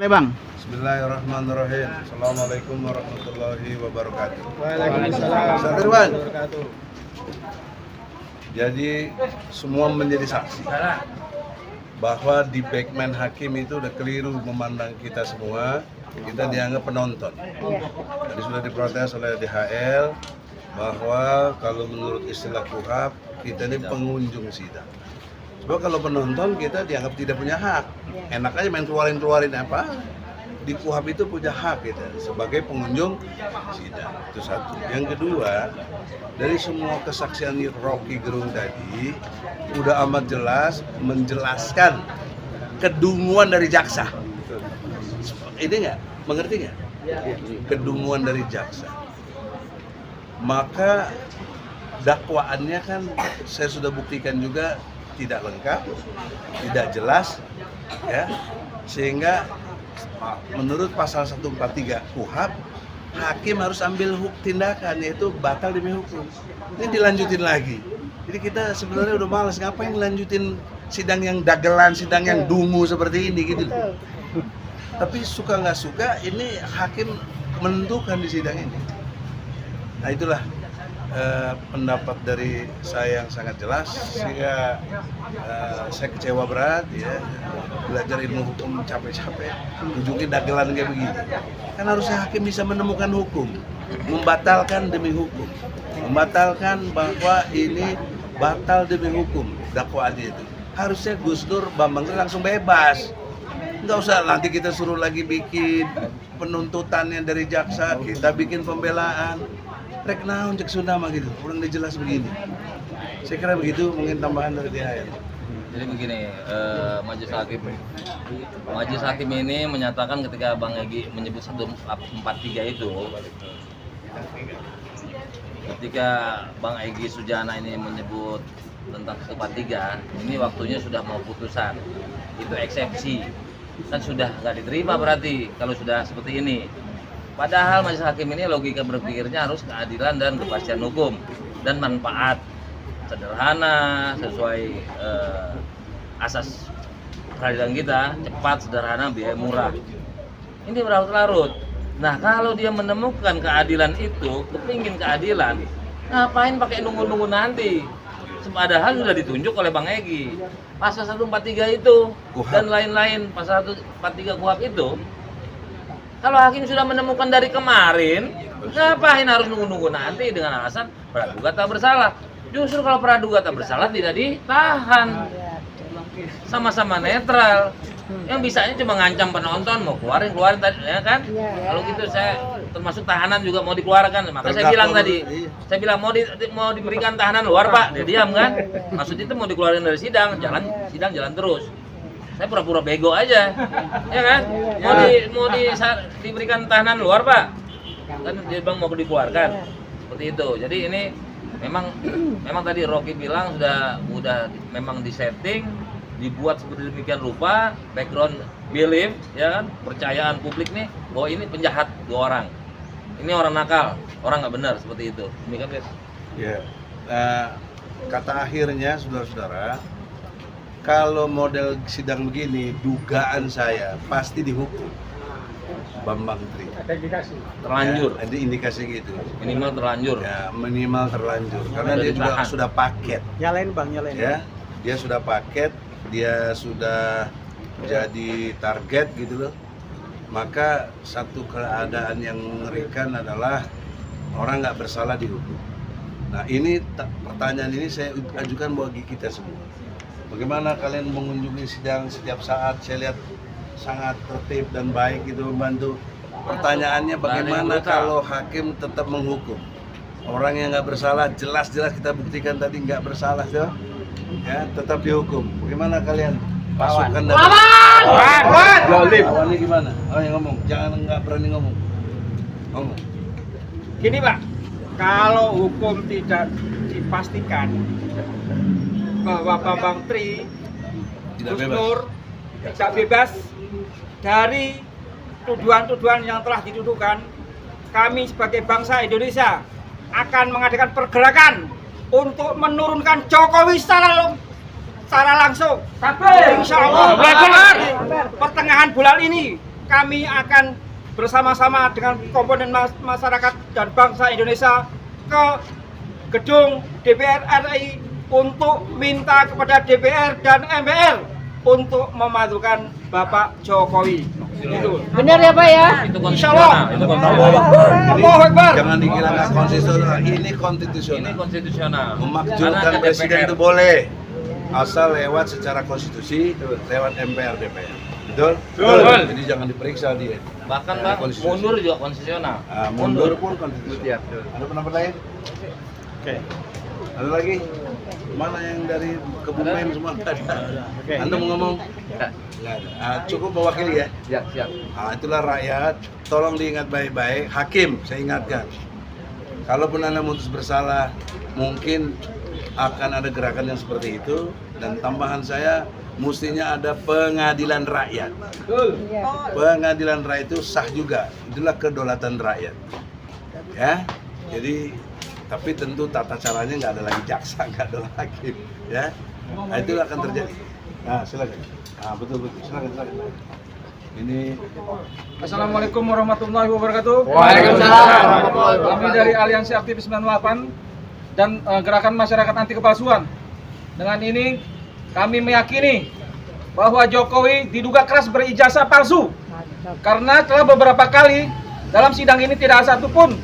Bang. Bismillahirrahmanirrahim. Assalamualaikum warahmatullahi wabarakatuh. Waalaikumsalam warahmatullahi wabarakatuh. Jadi semua menjadi saksi bahwa di Backman Hakim itu udah keliru memandang kita semua. Kita dianggap penonton. Tadi sudah diprotes oleh DHL bahwa kalau menurut istilah KUHAP kita ini pengunjung sidang. Sebab kalau penonton kita dianggap tidak punya hak. Enak aja main keluarin apa. Di KUHAP itu punya hak kita sebagai pengunjung sidang. Itu satu. Yang kedua, dari semua kesaksian Rocky Gerung tadi udah amat jelas menjelaskan kedunguan dari jaksa. Ini nggak? Mengerti nggak? Kedunguan dari jaksa. Maka dakwaannya kan saya sudah buktikan juga tidak lengkap, tidak jelas, ya, sehingga menurut pasal 143 KUHAP, hakim harus ambil tindakan, yaitu batal demi hukum. Ini dilanjutin lagi. Jadi kita sebenarnya udah malas, ngapain lanjutin sidang yang dagelan, sidang yang dungu seperti ini gitu loh. Tapi suka nggak suka, ini hakim menentukan di sidang ini. Nah itulah pendapat dari saya yang sangat jelas, sehingga saya kecewa berat, ya, belajar ilmu hukum capek-capek, ujungnya dagelan kayak begini. Kan harusnya hakim bisa menemukan hukum, membatalkan demi hukum, membatalkan bahwa ini batal demi hukum dakwaannya itu. Harusnya Gus Dur, Bambang langsung bebas. Nggak usah nanti kita suruh lagi bikin penuntutannya dari jaksa, kita bikin pembelaan. Rek naon cek Sunda mah gitu, kurang jelas begini. Saya kira begitu, mungkin tambahan dari DHL. Jadi begini, Majelis Hakim ini menyatakan ketika Bang Egy menyebut 143 itu, ketika Bang Egy Sujana ini menyebut tentang 143, ini waktunya sudah mau putusan. Itu eksepsi. Kan sudah nggak diterima berarti kalau sudah seperti ini. Padahal majelis hakim ini logika berpikirnya harus keadilan dan kepastian hukum dan manfaat, sederhana sesuai asas peradilan kita, cepat, sederhana, biaya murah. Ini berlarut-larut. Nah kalau dia menemukan keadilan itu, kepingin keadilan, ngapain pakai nunggu-nunggu nanti? Padahal sudah ditunjuk oleh Bang Egy. Pasal 143 itu dan lain-lain, pasal 143 KUHAP itu, kalau hakim sudah menemukan dari kemarin, ngapain harus nunggu-nunggu nanti dengan alasan praduga tak bersalah? Justru kalau praduga tak bersalah tidak ditahan, sama-sama netral. Yang bisanya cuma ngancam penonton, mau keluarin tadi, ya kan? Kalau gitu saya termasuk tahanan juga mau dikeluarkan. Maka saya bilang tadi, saya bilang mau diberikan tahanan luar Pak, dia diam kan? Maksud itu mau dikeluarin dari sidang jalan terus. Saya pura-pura bego aja, ya kan? Mau diberikan tahanan luar Pak, kan dia bilang mau dikeluarkan, seperti itu. Jadi ini memang tadi Rocky bilang sudah memang disetting, dibuat seperti demikian rupa, background belief, ya kan, percayaan publik nih bahwa ini penjahat 2 orang, ini orang nakal, orang nggak benar, seperti itu. Demikian guys. Ya, kata akhirnya saudara-saudara, kalau model sidang begini, dugaan saya pasti dihukum Bambang Tri. Ada indikasi. Terlanjur. Ya, ada indikasi gitu. Minimal terlanjur. Ya, minimal terlanjur. Karena dia juga sudah paket. Nyalain Bang, nyalain. Ya, dia sudah paket, dia sudah jadi target gitu loh. Maka satu keadaan yang mengerikan adalah orang nggak bersalah dihukum. Nah ini pertanyaan ini saya ajukan bagi kita semua. Bagaimana kalian mengunjungi sidang setiap saat? Saya lihat sangat tertib dan baik gitu, membantu. Pertanyaannya bagaimana kalau hakim tetap menghukum orang yang nggak bersalah? Jelas-jelas kita buktikan tadi nggak bersalah, ya, tetap dihukum. Bagaimana kalian? Pasukan dari lawannya gimana? Oh yang ngomong, jangan nggak berani ngomong. Gini Pak, kalau hukum tidak dipastikan bahwa Bambang Tri, Gus Nur tidak bebas dari tuduhan-tuduhan yang telah dituduhkan, kami sebagai bangsa Indonesia akan mengadakan pergerakan untuk menurunkan Jokowi secara langsung. Insya Allah pertengahan bulan ini kami akan bersama-sama dengan komponen masyarakat dan bangsa Indonesia ke gedung DPR RI untuk minta kepada DPR dan MPR untuk memajukan Bapak Jokowi. Itu. Benar ya Pak ya? Itu Insya Allah. konstitusional. Itu konstitusional. Allahu Akbar. Jangan dikira nggak konstitusional, ini Ini konstitusional. konstitusional. Memakzulkan Karena ada presiden DPR. itu boleh, asal lewat secara konstitusi, lewat MPR DPR. Betul? Betul. Jadi jangan diperiksa dia. Bahkan Ya, Bang, konstitusi. mundur juga konstitusional. Mundur pun konstitusional. Ada pendapat lain? Oke. Ada lagi? Mana yang dari Kebumen semua? Oke. Anda mau ngomong? Nggak ada. Cukup mewakili ya? Siap. Itulah rakyat. Tolong diingat baik-baik. Hakim, saya ingatkan. Kalaupun Anda memutus bersalah, mungkin akan ada gerakan yang seperti itu. Dan tambahan saya, mestinya ada pengadilan rakyat. Pengadilan rakyat itu sah juga. Itulah kedaulatan rakyat. Ya, jadi tapi tentu tata caranya nggak ada lagi jaksa, nggak ada lagi, ya. Nah, itu akan terjadi. Nah, silakan. Nah, betul, silakan. Ini Assalamualaikum warahmatullahi wabarakatuh. Waalaikumsalam. Kami dari Aliansi Aktivis 98 dan Gerakan Masyarakat Anti Kepalsuan. Dengan ini kami meyakini bahwa Jokowi diduga keras berijazah palsu karena telah beberapa kali dalam sidang ini tidak ada satupun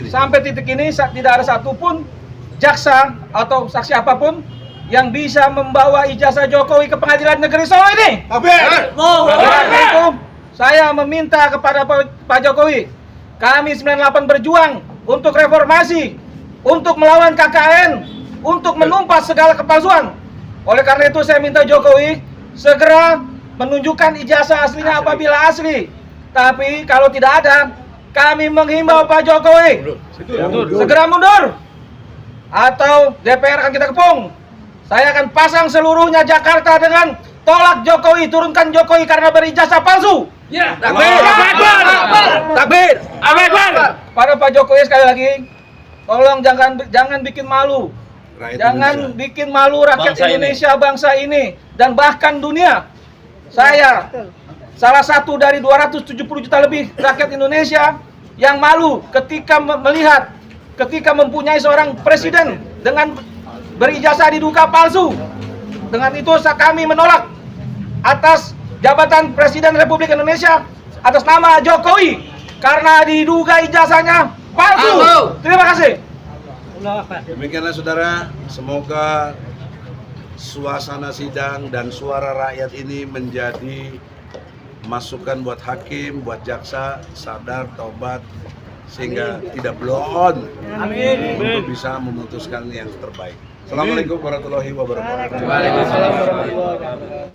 sampai titik ini. tidak ada satupun jaksa atau saksi apapun yang bisa membawa ijazah Jokowi ke Pengadilan Negeri Solo ini. Karena itu saya meminta kepada Pak Jokowi, kami 98 berjuang untuk reformasi, untuk melawan KKN, untuk menumpas segala kepalsuan. Oleh karena itu saya minta Jokowi segera menunjukkan ijazah aslinya apabila asli. Tapi kalau tidak ada, kami menghimbau Pak Jokowi segera mundur atau DPR akan kita kepung. Saya akan pasang seluruhnya Jakarta dengan tolak Jokowi, turunkan Jokowi karena berijazah palsu. Ya. Takbir. Pada Pak Jokowi sekali lagi, tolong jangan bikin malu. Rakyat Jangan Indonesia. bikin malu rakyat Bangsa ini. Indonesia, bangsa ini, dan bahkan dunia. Saya salah satu dari 270 juta lebih rakyat Indonesia yang malu ketika melihat, ketika mempunyai seorang presiden dengan berijazah diduga palsu. Dengan itu kami menolak atas jabatan Presiden Republik Indonesia atas nama Jokowi karena diduga ijazahnya palsu. Terima kasih. Demikianlah saudara, semoga suasana sidang dan suara rakyat ini menjadi masukan buat hakim, buat jaksa, sadar, taubat, sehingga tidak blow on untuk bisa memutuskan yang terbaik. Assalamualaikum warahmatullahi wabarakatuh. Waalaikumsalam.